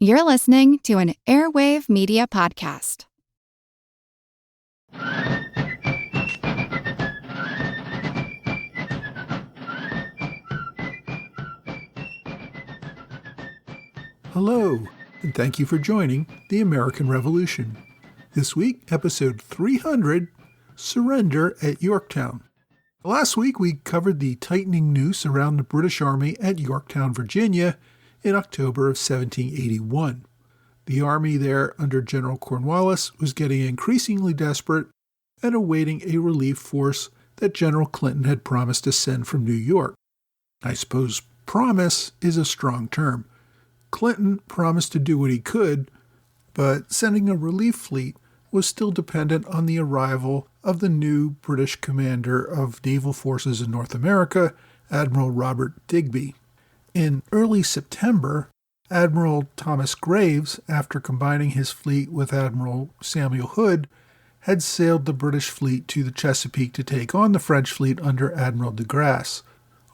You're listening to an Airwave Media Podcast. Hello, and thank you for joining the American Revolution. This week, episode 300, Surrender at Yorktown. Last week, we covered the tightening noose around the British Army at Yorktown, Virginia, in October of 1781. The army there under General Cornwallis was getting increasingly desperate and awaiting a relief force that General Clinton had promised to send from New York. I suppose promise is a strong term. Clinton promised to do what he could, but sending a relief fleet was still dependent on the arrival of the new British commander of naval forces in North America, Admiral Robert Digby. In early September, Admiral Thomas Graves, after combining his fleet with Admiral Samuel Hood, had sailed the British fleet to the Chesapeake to take on the French fleet under Admiral de Grasse.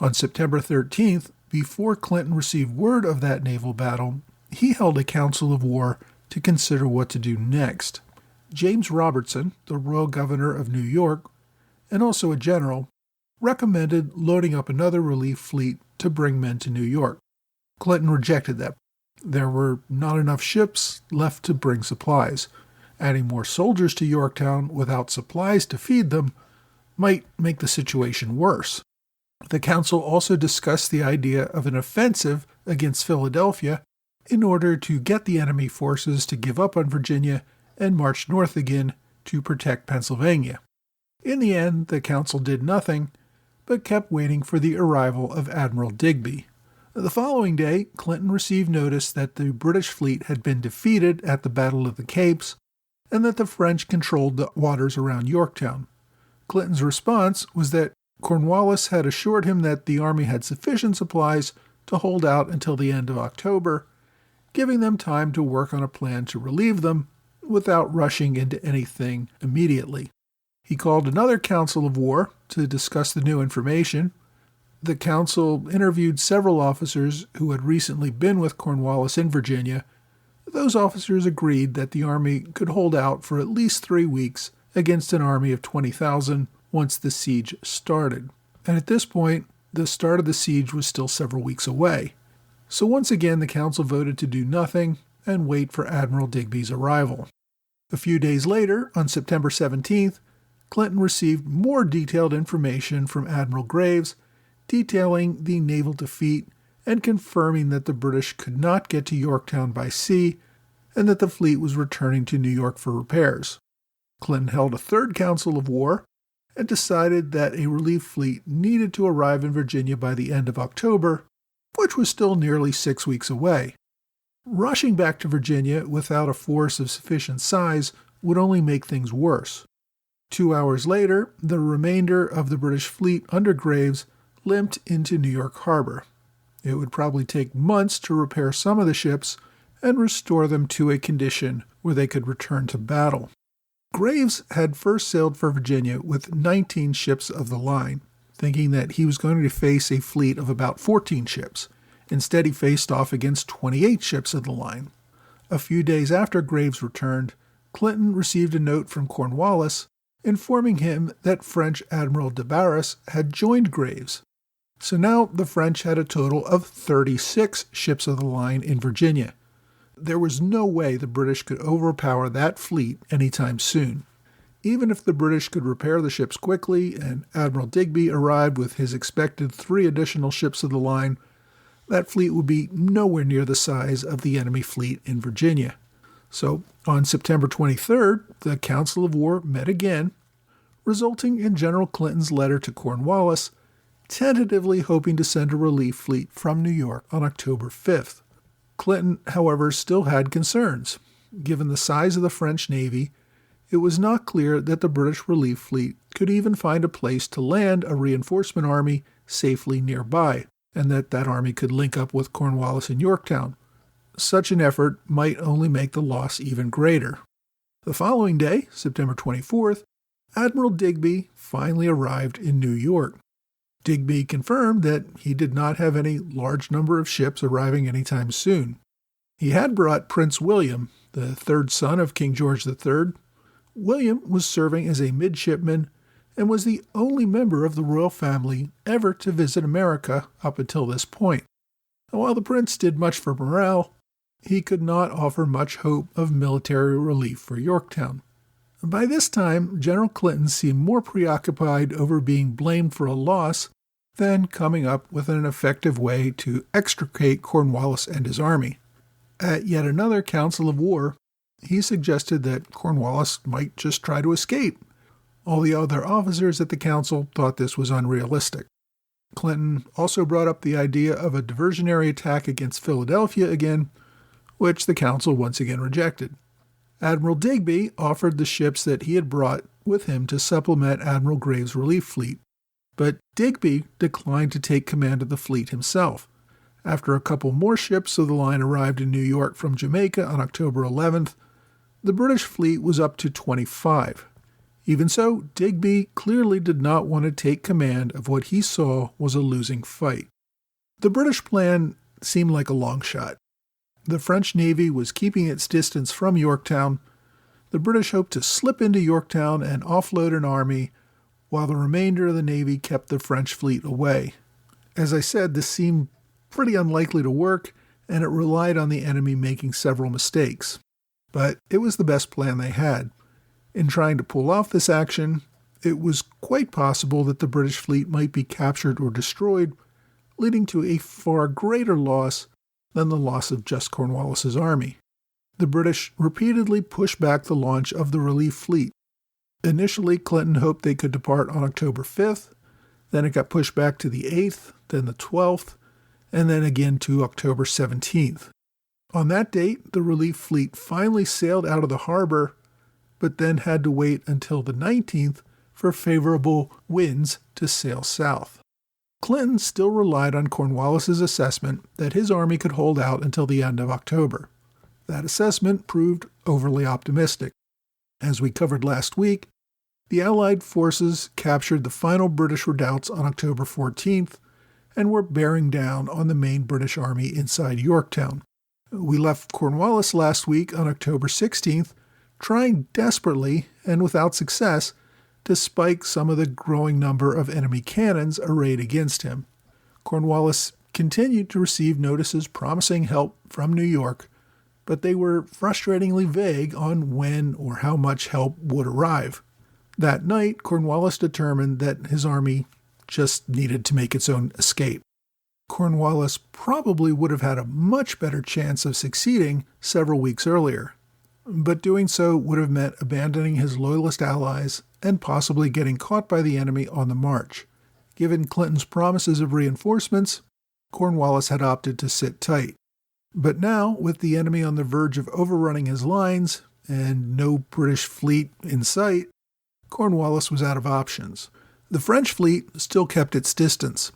On September 13th, before Clinton received word of that naval battle, he held a council of war to consider what to do next. James Robertson, the royal governor of New York, and also a general, recommended loading up another relief fleet to bring men to New York. Clinton rejected that. There were not enough ships left to bring supplies. Adding more soldiers to Yorktown without supplies to feed them might make the situation worse. The council also discussed the idea of an offensive against Philadelphia in order to get the enemy forces to give up on Virginia and march north again to protect Pennsylvania. In the end, the council did nothing, but kept waiting for the arrival of Admiral Digby. The following day, Clinton received notice that the British fleet had been defeated at the Battle of the Capes and that the French controlled the waters around Yorktown. Clinton's response was that Cornwallis had assured him that the army had sufficient supplies to hold out until the end of October, giving them time to work on a plan to relieve them without rushing into anything immediately. He called another council of war to discuss the new information. The council interviewed several officers who had recently been with Cornwallis in Virginia. Those officers agreed that the army could hold out for at least 3 weeks against an army of 20,000 once the siege started. And at this point, the start of the siege was still several weeks away. So once again, the council voted to do nothing and wait for Admiral Digby's arrival. A few days later, on September 17th, Clinton received more detailed information from Admiral Graves, detailing the naval defeat and confirming that the British could not get to Yorktown by sea and that the fleet was returning to New York for repairs. Clinton held a third council of war and decided that a relief fleet needed to arrive in Virginia by the end of October, which was still nearly 6 weeks away. Rushing back to Virginia without a force of sufficient size would only make things worse. 2 hours later, the remainder of the British fleet under Graves limped into New York Harbor. It would probably take months to repair some of the ships and restore them to a condition where they could return to battle. Graves had first sailed for Virginia with 19 ships of the line, thinking that he was going to face a fleet of about 14 ships. Instead, he faced off against 28 ships of the line. A few days after Graves returned, Clinton received a note from Cornwallis informing him that French Admiral de Barras had joined Graves. So now the French had a total of 36 ships of the line in Virginia. There was no way the British could overpower that fleet anytime soon. Even if the British could repair the ships quickly and Admiral Digby arrived with his expected 3 additional ships of the line, that fleet would be nowhere near the size of the enemy fleet in Virginia. So on September 23rd, the Council of War met again, resulting in General Clinton's letter to Cornwallis, tentatively hoping to send a relief fleet from New York on October 5th. Clinton, however, still had concerns. Given the size of the French Navy, it was not clear that the British relief fleet could even find a place to land a reinforcement army safely nearby, and that army could link up with Cornwallis in Yorktown. Such an effort might only make the loss even greater. The following day, September 24th, Admiral Digby finally arrived in New York. Digby confirmed that he did not have any large number of ships arriving anytime soon. He had brought Prince William, the third son of King George III. William was serving as a midshipman and was the only member of the royal family ever to visit America up until this point. And while the prince did much for morale, he could not offer much hope of military relief for Yorktown. By this time, General Clinton seemed more preoccupied over being blamed for a loss than coming up with an effective way to extricate Cornwallis and his army. At yet another council of war, he suggested that Cornwallis might just try to escape. All the other officers at the council thought this was unrealistic. Clinton also brought up the idea of a diversionary attack against Philadelphia again, which the council once again rejected. Admiral Digby offered the ships that he had brought with him to supplement Admiral Graves' relief fleet, but Digby declined to take command of the fleet himself. After a couple more ships of the line arrived in New York from Jamaica on October 11th, the British fleet was up to 25. Even so, Digby clearly did not want to take command of what he saw was a losing fight. The British plan seemed like a long shot. The French Navy was keeping its distance from Yorktown. The British hoped to slip into Yorktown and offload an army, while the remainder of the Navy kept the French fleet away. As I said, this seemed pretty unlikely to work, and it relied on the enemy making several mistakes. But it was the best plan they had. In trying to pull off this action, it was quite possible that the British fleet might be captured or destroyed, leading to a far greater loss than the loss of just Cornwallis's army. The British repeatedly pushed back the launch of the relief fleet. Initially, Clinton hoped they could depart on October 5th, then it got pushed back to the 8th, then the 12th, and then again to October 17th. On that date, the relief fleet finally sailed out of the harbor, but then had to wait until the 19th for favorable winds to sail south. Clinton still relied on Cornwallis's assessment that his army could hold out until the end of October. That assessment proved overly optimistic. As we covered last week, the Allied forces captured the final British redoubts on October 14th and were bearing down on the main British army inside Yorktown. We left Cornwallis last week on October 16th, trying desperately and without success to spike some of the growing number of enemy cannons arrayed against him. Cornwallis continued to receive notices promising help from New York, but they were frustratingly vague on when or how much help would arrive. That night, Cornwallis determined that his army just needed to make its own escape. Cornwallis probably would have had a much better chance of succeeding several weeks earlier, but doing so would have meant abandoning his loyalist allies and possibly getting caught by the enemy on the march. Given Clinton's promises of reinforcements, Cornwallis had opted to sit tight. But now, with the enemy on the verge of overrunning his lines and no British fleet in sight, Cornwallis was out of options. The French fleet still kept its distance,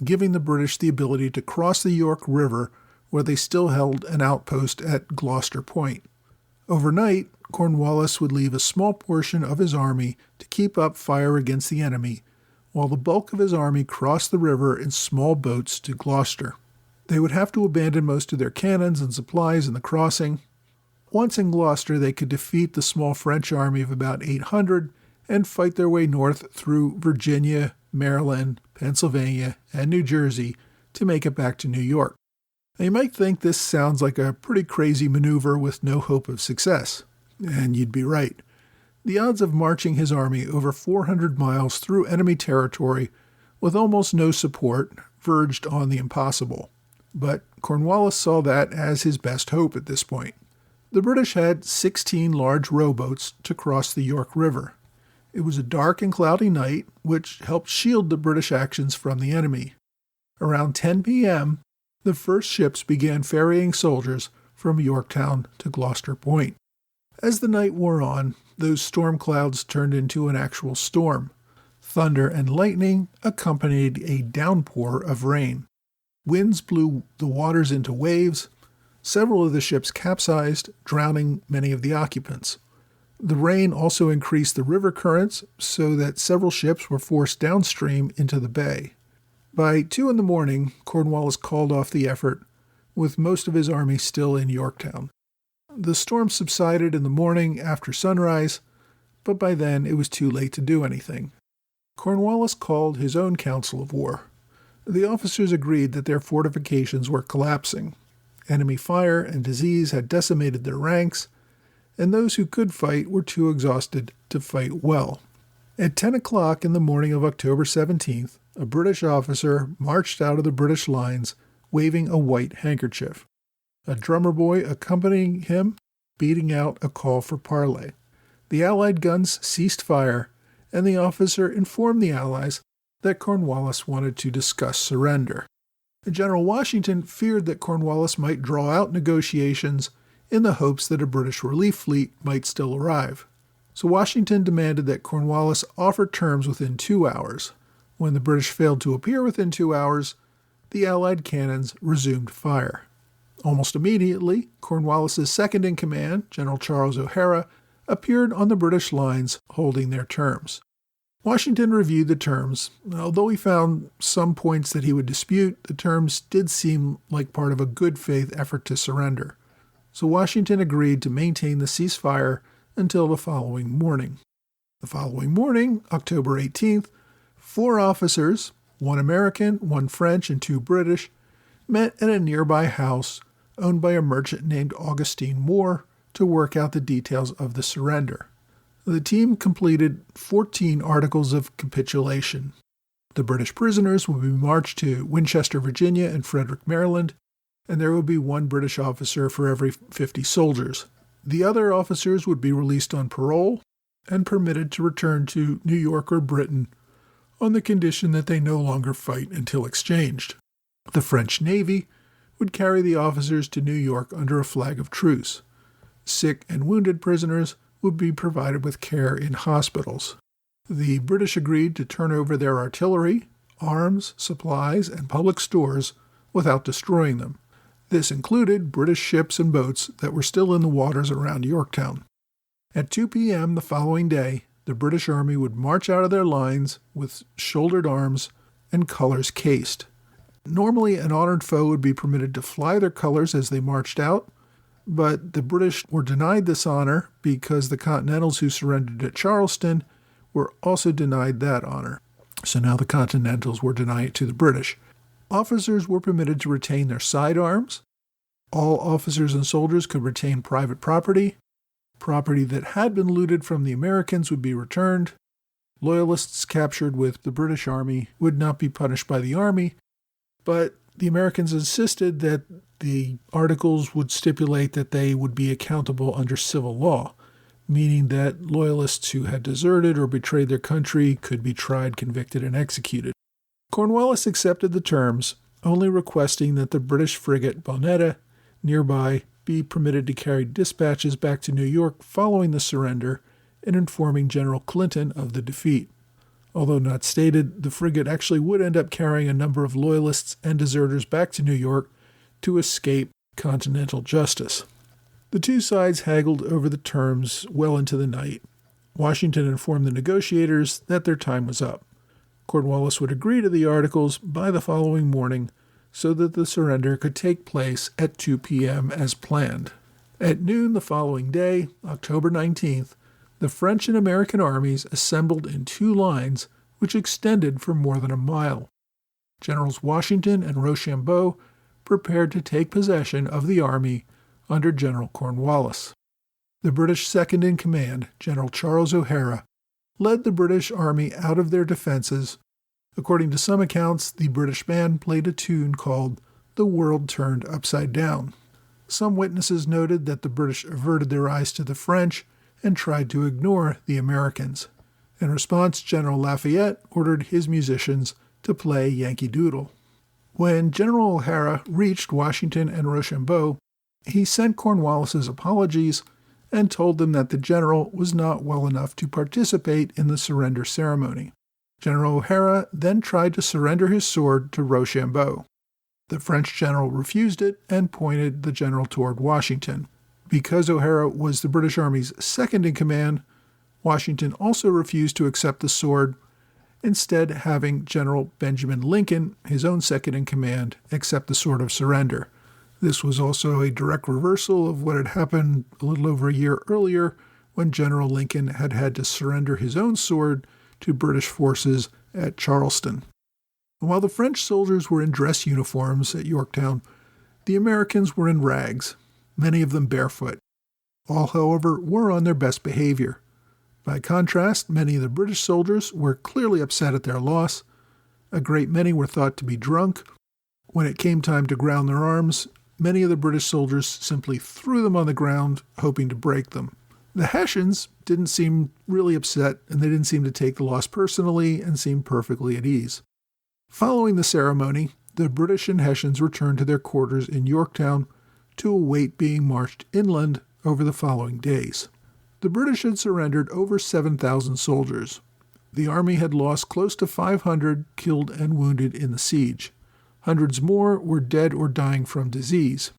giving the British the ability to cross the York River, where they still held an outpost at Gloucester Point. Overnight, Cornwallis would leave a small portion of his army to keep up fire against the enemy, while the bulk of his army crossed the river in small boats to Gloucester. They would have to abandon most of their cannons and supplies in the crossing. Once in Gloucester, they could defeat the small French army of about 800 and fight their way north through Virginia, Maryland, Pennsylvania, and New Jersey to make it back to New York. Now, you might think this sounds like a pretty crazy maneuver with no hope of success, and you'd be right. The odds of marching his army over 400 miles through enemy territory with almost no support verged on the impossible. But Cornwallis saw that as his best hope at this point. The British had 16 large rowboats to cross the York River. It was a dark and cloudy night, which helped shield the British actions from the enemy. Around 10 p.m., the first ships began ferrying soldiers from Yorktown to Gloucester Point. As the night wore on, those storm clouds turned into an actual storm. Thunder and lightning accompanied a downpour of rain. Winds blew the waters into waves. Several of the ships capsized, drowning many of the occupants. The rain also increased the river currents so that several ships were forced downstream into the bay. By 2 a.m, Cornwallis called off the effort with most of his army still in Yorktown. The storm subsided in the morning after sunrise, but by then it was too late to do anything. Cornwallis called his own council of war. The officers agreed that their fortifications were collapsing. Enemy fire and disease had decimated their ranks, and those who could fight were too exhausted to fight well. At 10 o'clock in the morning of October 17th, a British officer marched out of the British lines waving a white handkerchief. A drummer boy accompanying him, beating out a call for parley. The Allied guns ceased fire, and the officer informed the Allies that Cornwallis wanted to discuss surrender. General Washington feared that Cornwallis might draw out negotiations in the hopes that a British relief fleet might still arrive. So Washington demanded that Cornwallis offer terms within 2 hours. When the British failed to appear within 2 hours, the Allied cannons resumed fire. Almost immediately, Cornwallis's second-in-command, General Charles O'Hara, appeared on the British lines holding their terms. Washington reviewed the terms. Although he found some points that he would dispute, the terms did seem like part of a good-faith effort to surrender. So Washington agreed to maintain the ceasefire until the following morning. The following morning, October 18th, 4 officers, 1 American, 1 French, and 2 British, met at a nearby house owned by a merchant named Augustine Moore to work out the details of the surrender. The team completed 14 articles of capitulation. The British prisoners would be marched to Winchester, Virginia, and Frederick, Maryland, and there would be 1 British officer for every 50 soldiers. The other officers would be released on parole and permitted to return to New York or Britain on the condition that they no longer fight until exchanged. The French Navy would carry the officers to New York under a flag of truce. Sick and wounded prisoners would be provided with care in hospitals. The British agreed to turn over their artillery, arms, supplies, and public stores without destroying them. This included British ships and boats that were still in the waters around Yorktown. At 2 p.m. the following day, the British Army would march out of their lines with shouldered arms and colors cased. Normally, an honored foe would be permitted to fly their colors as they marched out, but the British were denied this honor because the Continentals who surrendered at Charleston were also denied that honor. So now the Continentals were denying it to the British. Officers were permitted to retain their sidearms. All officers and soldiers could retain private property. Property that had been looted from the Americans would be returned. Loyalists captured with the British Army would not be punished by the Army, but the Americans insisted that the articles would stipulate that they would be accountable under civil law, meaning that loyalists who had deserted or betrayed their country could be tried, convicted, and executed. Cornwallis accepted the terms, only requesting that the British frigate Bonetta, nearby, be permitted to carry dispatches back to New York following the surrender and informing General Clinton of the defeat. Although not stated, the frigate actually would end up carrying a number of loyalists and deserters back to New York to escape continental justice. The two sides haggled over the terms well into the night. Washington informed the negotiators that their time was up. Cornwallis would agree to the articles by the following morning so that the surrender could take place at 2 p.m. as planned. At noon the following day, October 19th, the French and American armies assembled in 2 lines which extended for more than a mile. Generals Washington and Rochambeau prepared to take possession of the army under General Cornwallis. The British second-in-command, General Charles O'Hara, led the British army out of their defenses. According to some accounts, the British band played a tune called "The World Turned Upside Down." Some witnesses noted that the British averted their eyes to the French and tried to ignore the Americans. In response, General Lafayette ordered his musicians to play Yankee Doodle. When General O'Hara reached Washington and Rochambeau, he sent Cornwallis's apologies and told them that the general was not well enough to participate in the surrender ceremony. General O'Hara then tried to surrender his sword to Rochambeau. The French general refused it and pointed the general toward Washington. Because O'Hara was the British Army's second-in-command, Washington also refused to accept the sword, instead having General Benjamin Lincoln, his own second-in-command, accept the sword of surrender. This was also a direct reversal of what had happened a little over a year earlier when General Lincoln had had to surrender his own sword to British forces at Charleston. While the French soldiers were in dress uniforms at Yorktown, the Americans were in rags, many of them barefoot. All, however, were on their best behavior. By contrast, many of the British soldiers were clearly upset at their loss. A great many were thought to be drunk. When it came time to ground their arms, many of the British soldiers simply threw them on the ground, hoping to break them. The Hessians didn't seem really upset, and they didn't seem to take the loss personally and seemed perfectly at ease. Following the ceremony, the British and Hessians returned to their quarters in Yorktown to await being marched inland over the following days. The British had surrendered over 7,000 soldiers. The army had lost close to 500 killed and wounded in the siege. Hundreds more were dead or dying from disease.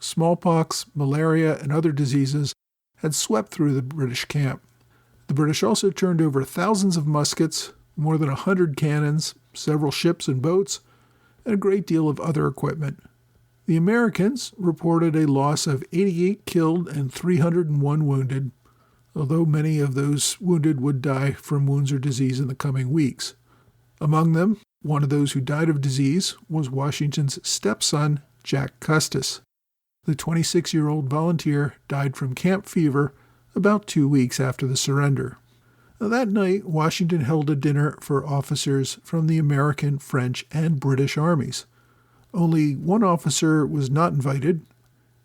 Smallpox, malaria, and other diseases had swept through the British camp. The British also turned over thousands of muskets, more than 100 cannons, several ships and boats, and a great deal of other equipment. The Americans reported a loss of 88 killed and 301 wounded, although many of those wounded would die from wounds or disease in the coming weeks. Among them, one of those who died of disease was Washington's stepson, Jack Custis. The 26-year-old volunteer died from camp fever about 2 weeks after the surrender. That night, Washington held a dinner for officers from the American, French, and British armies. Only one officer was not invited.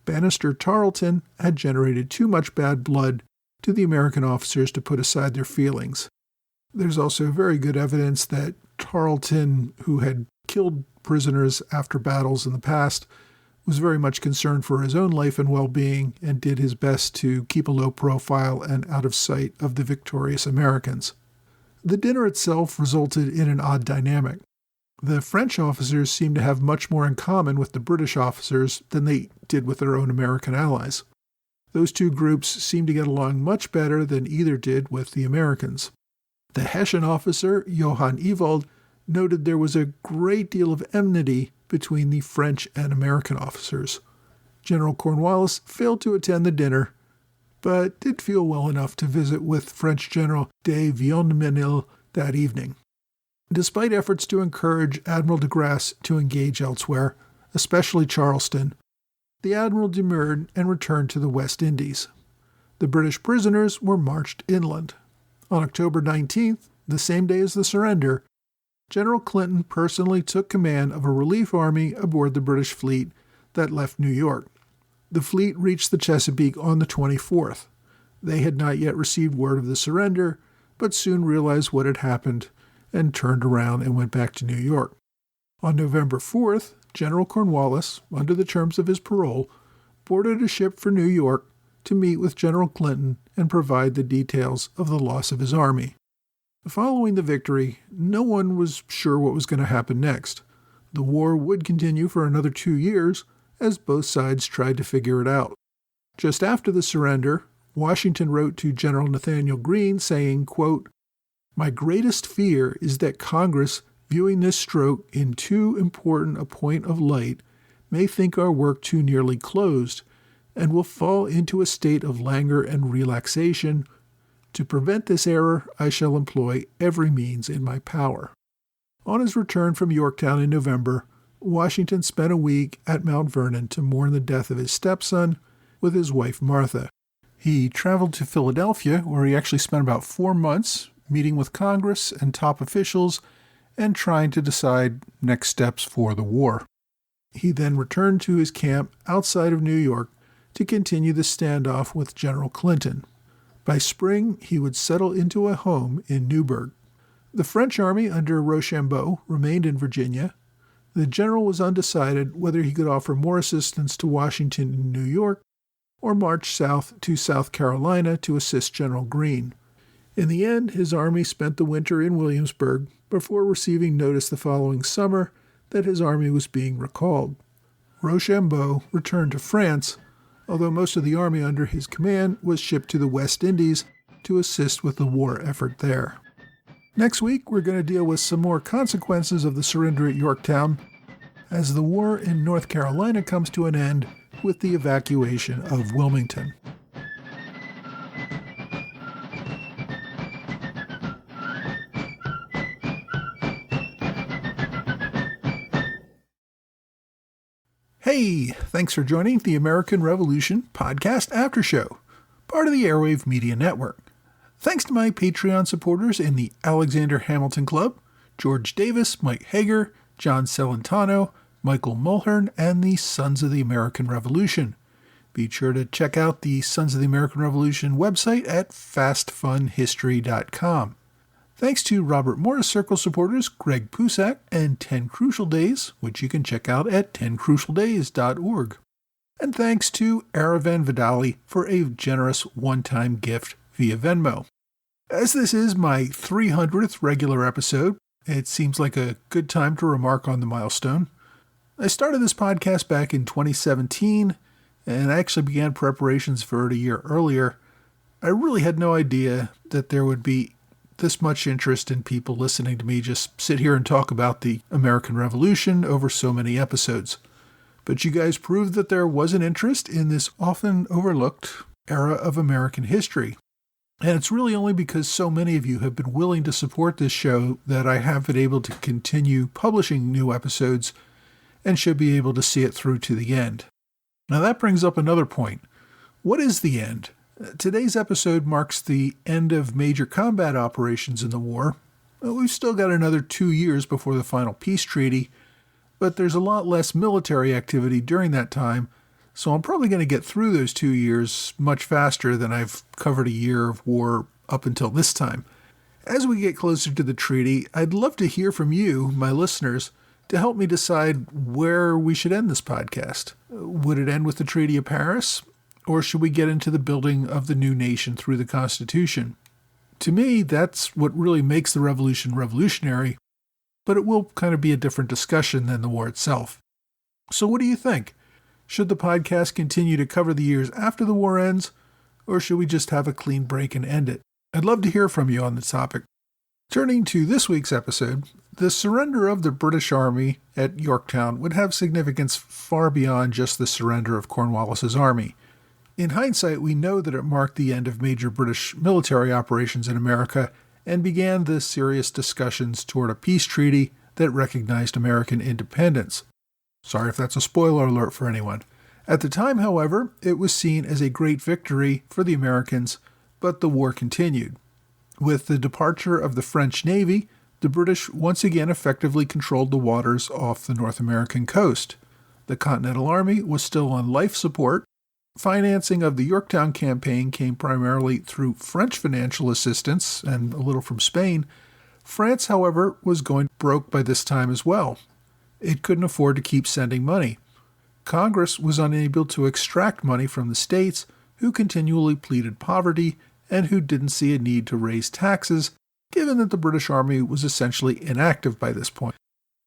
Bannister Tarleton had generated too much bad blood to the American officers to put aside their feelings. There's also very good evidence that Tarleton, who had killed prisoners after battles in the past, was very much concerned for his own life and well-being and did his best to keep a low profile and out of sight of the victorious Americans. The dinner itself resulted in an odd dynamic. The French officers seemed to have much more in common with the British officers than they did with their own American allies. Those two groups seemed to get along much better than either did with the Americans. The Hessian officer, Johann Ewald, noted there was a great deal of enmity between the French and American officers. General Cornwallis failed to attend the dinner, but did feel well enough to visit with French General de Vionmenil that evening. Despite efforts to encourage Admiral de Grasse to engage elsewhere, especially Charleston, the admiral demurred and returned to the West Indies. The British prisoners were marched inland. On October 19th, the same day as the surrender, General Clinton personally took command of a relief army aboard the British fleet that left New York. The fleet reached the Chesapeake on the 24th. They had not yet received word of the surrender, but soon realized what had happened and turned around and went back to New York. On November 4th, General Cornwallis, under the terms of his parole, boarded a ship for New York to meet with General Clinton and provide the details of the loss of his army. Following the victory, no one was sure what was going to happen next. The war would continue for another 2 years as both sides tried to figure it out. Just after the surrender, Washington wrote to General Nathanael Greene saying, quote, "My greatest fear is that Congress, viewing this stroke in too important a point of light, may think our work too nearly closed, and will fall into a state of languor and relaxation. To prevent this error, I shall employ every means in my power." On his return from Yorktown in November, Washington spent a week at Mount Vernon to mourn the death of his stepson with his wife Martha. He traveled to Philadelphia, where he actually spent about 4 months meeting with Congress and top officials and trying to decide next steps for the war. He then returned to his camp outside of New York to continue the standoff with General Clinton. By spring, he would settle into a home in Newburgh. The French army under Rochambeau remained in Virginia. The general was undecided whether he could offer more assistance to Washington in New York or march south to South Carolina to assist General Greene. In the end, his army spent the winter in Williamsburg before receiving notice the following summer that his army was being recalled. Rochambeau returned to France, although most of the army under his command was shipped to the West Indies to assist with the war effort there. Next week, we're going to deal with some more consequences of the surrender at Yorktown, as the war in North Carolina comes to an end with the evacuation of Wilmington. Hey, thanks for joining the American Revolution Podcast After Show, part of the Airwave Media Network. Thanks to my Patreon supporters in the Alexander Hamilton Club, George Davis, Mike Hager, John Celentano, Michael Mulhern, and the Sons of the American Revolution. Be sure to check out the Sons of the American Revolution website at fastfunhistory.com. Thanks to Robert Morris Circle supporters Greg Pusak and 10 Crucial Days, which you can check out at 10crucialdays.org. And thanks to Aravan Vidali for a generous one-time gift via Venmo. As this is my 300th regular episode, it seems like a good time to remark on the milestone. I started this podcast back in 2017, and I actually began preparations for it a year earlier. I really had no idea that there would be this much interest in people listening to me just sit here and talk about the American Revolution over so many episodes. But you guys proved that there was an interest in this often overlooked era of American history. And it's really only because so many of you have been willing to support this show that I have been able to continue publishing new episodes and should be able to see it through to the end. Now that brings up another point. What is the end? Today's episode marks the end of major combat operations in the war. We've still got another 2 years before the final peace treaty, but there's a lot less military activity during that time, so I'm probably going to get through those 2 years much faster than I've covered a year of war up until this time. As we get closer to the treaty, I'd love to hear from you, my listeners, to help me decide where we should end this podcast. Would it end with the Treaty of Paris? Or should we get into the building of the new nation through the Constitution? To me, that's what really makes the revolution revolutionary, but it will kind of be a different discussion than the war itself. So what do you think? Should the podcast continue to cover the years after the war ends, or should we just have a clean break and end it? I'd love to hear from you on the topic. Turning to this week's episode, the surrender of the British Army at Yorktown would have significance far beyond just the surrender of Cornwallis's army. In hindsight, we know that it marked the end of major British military operations in America and began the serious discussions toward a peace treaty that recognized American independence. Sorry if that's a spoiler alert for anyone. At the time, however, it was seen as a great victory for the Americans, but the war continued. With the departure of the French Navy, the British once again effectively controlled the waters off the North American coast. The Continental Army was still on life support. Financing of the Yorktown campaign came primarily through French financial assistance and a little from Spain. France, however, was going broke by this time as well. It couldn't afford to keep sending money. Congress was unable to extract money from the states, who continually pleaded poverty and who didn't see a need to raise taxes, given that the British Army was essentially inactive by this point.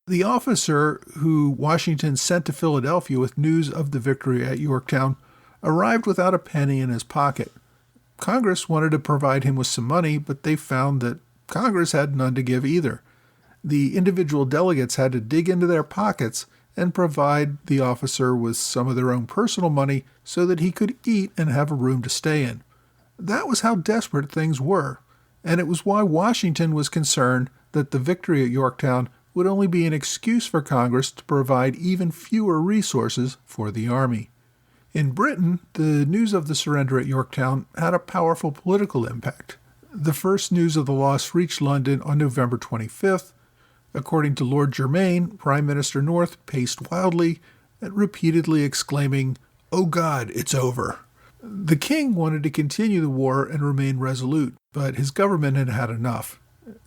The officer who Washington sent to Philadelphia with news of the victory at Yorktown arrived without a penny in his pocket. Congress wanted to provide him with some money, but they found that Congress had none to give either. The individual delegates had to dig into their pockets and provide the officer with some of their own personal money so that he could eat and have a room to stay in. That was how desperate things were, and it was why Washington was concerned that the victory at Yorktown would only be an excuse for Congress to provide even fewer resources for the army. In Britain, the news of the surrender at Yorktown had a powerful political impact. The first news of the loss reached London on November 25th. According to Lord Germain, Prime Minister North paced wildly, repeatedly exclaiming, "Oh God, it's over." The king wanted to continue the war and remain resolute, but his government had had enough.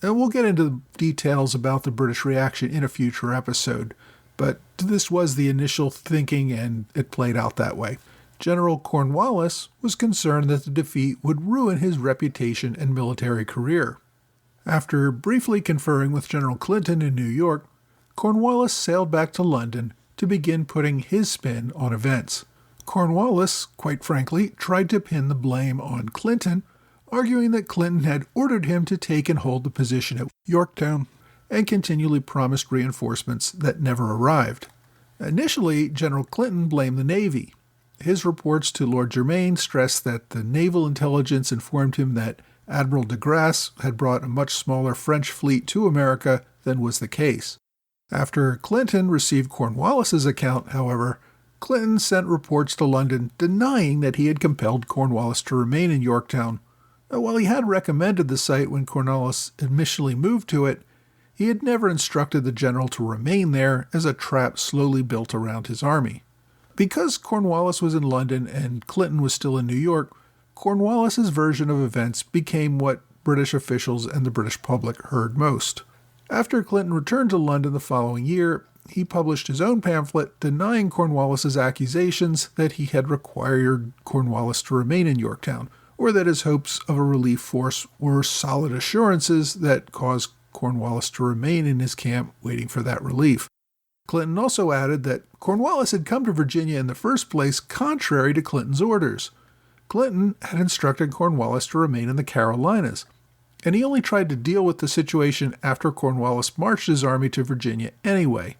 And we'll get into the details about the British reaction in a future episode, but this was the initial thinking and it played out that way. General Cornwallis was concerned that the defeat would ruin his reputation and military career. After briefly conferring with General Clinton in New York, Cornwallis sailed back to London to begin putting his spin on events. Cornwallis, quite frankly, tried to pin the blame on Clinton, arguing that Clinton had ordered him to take and hold the position at Yorktown and continually promised reinforcements that never arrived. Initially, General Clinton blamed the Navy. His reports to Lord Germain stressed that the naval intelligence informed him that Admiral de Grasse had brought a much smaller French fleet to America than was the case. After Clinton received Cornwallis's account, however, Clinton sent reports to London denying that he had compelled Cornwallis to remain in Yorktown. While he had recommended the site when Cornwallis initially moved to it, he had never instructed the general to remain there as a trap slowly built around his army. Because Cornwallis was in London and Clinton was still in New York, Cornwallis's version of events became what British officials and the British public heard most. After Clinton returned to London the following year, he published his own pamphlet denying Cornwallis's accusations that he had required Cornwallis to remain in Yorktown, or that his hopes of a relief force were solid assurances that caused Cornwallis to remain in his camp waiting for that relief. Clinton also added that Cornwallis had come to Virginia in the first place contrary to Clinton's orders. Clinton had instructed Cornwallis to remain in the Carolinas, and he only tried to deal with the situation after Cornwallis marched his army to Virginia anyway.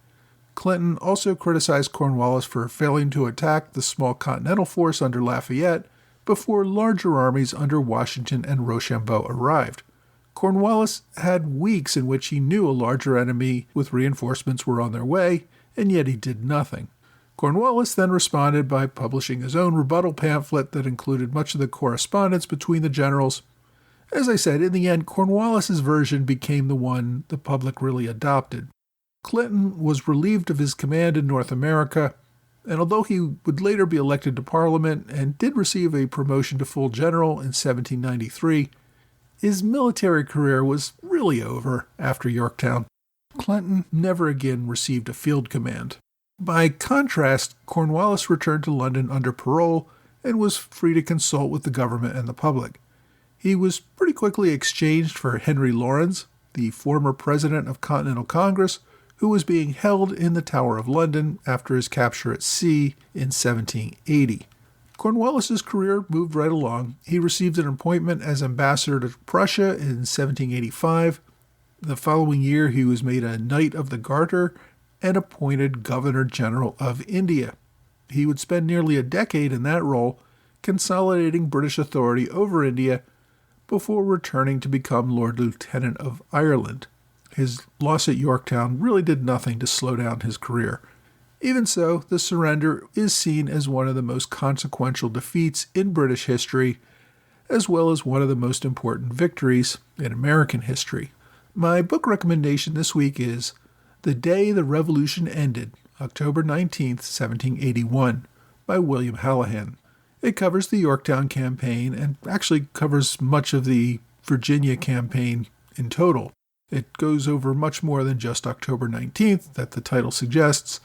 Clinton also criticized Cornwallis for failing to attack the small Continental force under Lafayette before larger armies under Washington and Rochambeau arrived. Cornwallis had weeks in which he knew a larger enemy with reinforcements were on their way, and yet he did nothing. Cornwallis then responded by publishing his own rebuttal pamphlet that included much of the correspondence between the generals. As I said, in the end, Cornwallis's version became the one the public really adopted. Clinton was relieved of his command in North America, and although he would later be elected to Parliament and did receive a promotion to full general in 1793, his military career was really over after Yorktown. Clinton never again received a field command. By contrast, Cornwallis returned to London under parole and was free to consult with the government and the public. He was pretty quickly exchanged for Henry Laurens, the former president of Continental Congress, who was being held in the Tower of London after his capture at sea in 1780. Cornwallis's career moved right along. He received an appointment as ambassador to Prussia in 1785. The following year, he was made a Knight of the Garter and appointed Governor General of India. He would spend nearly a decade in that role, consolidating British authority over India before returning to become Lord Lieutenant of Ireland. His loss at Yorktown really did nothing to slow down his career. Even so, the surrender is seen as one of the most consequential defeats in British history, as well as one of the most important victories in American history. My book recommendation this week is The Day the Revolution Ended, October 19, 1781, by William Hallahan. It covers the Yorktown campaign and actually covers much of the Virginia campaign in total. It goes over much more than just October 19th that the title suggests,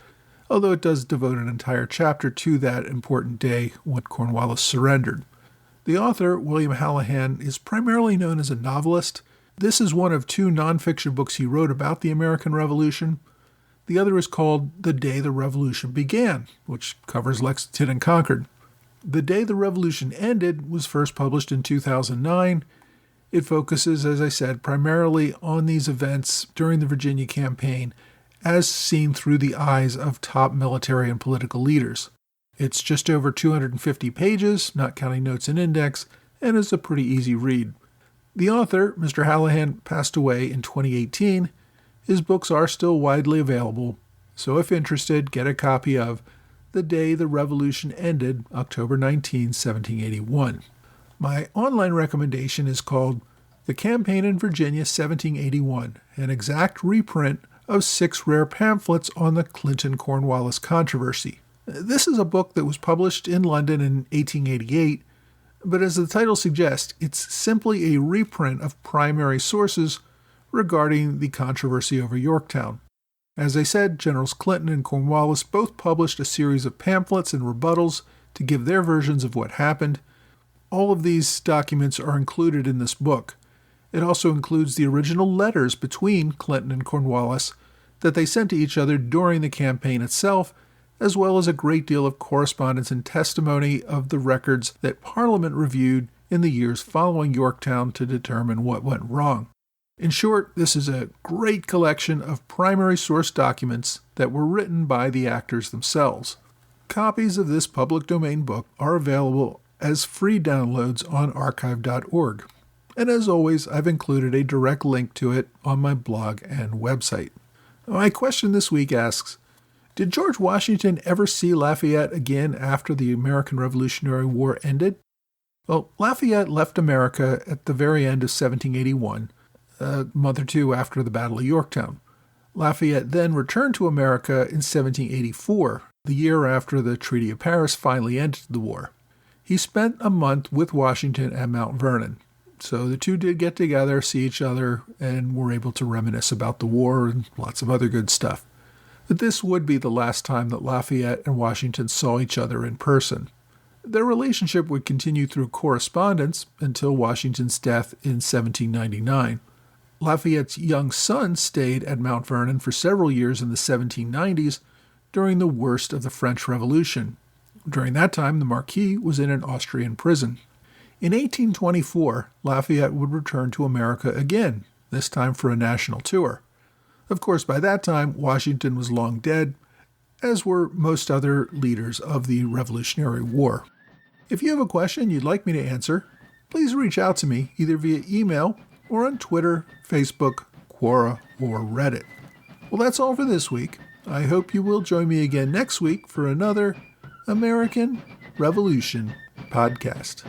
although it does devote an entire chapter to that important day when Cornwallis surrendered. The author, William Hallahan, is primarily known as a novelist. This is one of two nonfiction books he wrote about the American Revolution. The other is called The Day the Revolution Began, which covers Lexington and Concord. The Day the Revolution Ended was first published in 2009. It focuses, as I said, primarily on these events during the Virginia campaign as seen through the eyes of top military and political leaders. It's just over 250 pages, not counting notes and index, and is a pretty easy read. The author, Mr. Hallahan, passed away in 2018. His books are still widely available, so if interested, get a copy of The Day the Revolution Ended, October 19, 1781. My online recommendation is called The Campaign in Virginia, 1781, an exact reprint of 6 rare pamphlets on the Clinton-Cornwallis controversy. This is a book that was published in London in 1888, but as the title suggests, it's simply a reprint of primary sources regarding the controversy over Yorktown. As I said, Generals Clinton and Cornwallis both published a series of pamphlets and rebuttals to give their versions of what happened. All of these documents are included in this book. It also includes the original letters between Clinton and Cornwallis that they sent to each other during the campaign itself, as well as a great deal of correspondence and testimony of the records that Parliament reviewed in the years following Yorktown to determine what went wrong. In short, this is a great collection of primary source documents that were written by the actors themselves. Copies of this public domain book are available as free downloads on archive.org. And as always, I've included a direct link to it on my blog and website. My question this week asks, did George Washington ever see Lafayette again after the American Revolutionary War ended? Well, Lafayette left America at the very end of 1781, a month or two after the Battle of Yorktown. Lafayette then returned to America in 1784, the year after the Treaty of Paris finally ended the war. He spent a month with Washington at Mount Vernon. So the two did get together, see each other, and were able to reminisce about the war and lots of other good stuff. But this would be the last time that Lafayette and Washington saw each other in person. Their relationship would continue through correspondence until Washington's death in 1799. Lafayette's young son stayed at Mount Vernon for several years in the 1790s during the worst of the French Revolution. During that time, the Marquis was in an Austrian prison. In 1824, Lafayette would return to America again, this time for a national tour. Of course, by that time, Washington was long dead, as were most other leaders of the Revolutionary War. If you have a question you'd like me to answer, please reach out to me either via email or on Twitter, Facebook, Quora, or Reddit. Well, that's all for this week. I hope you will join me again next week for another American Revolution podcast.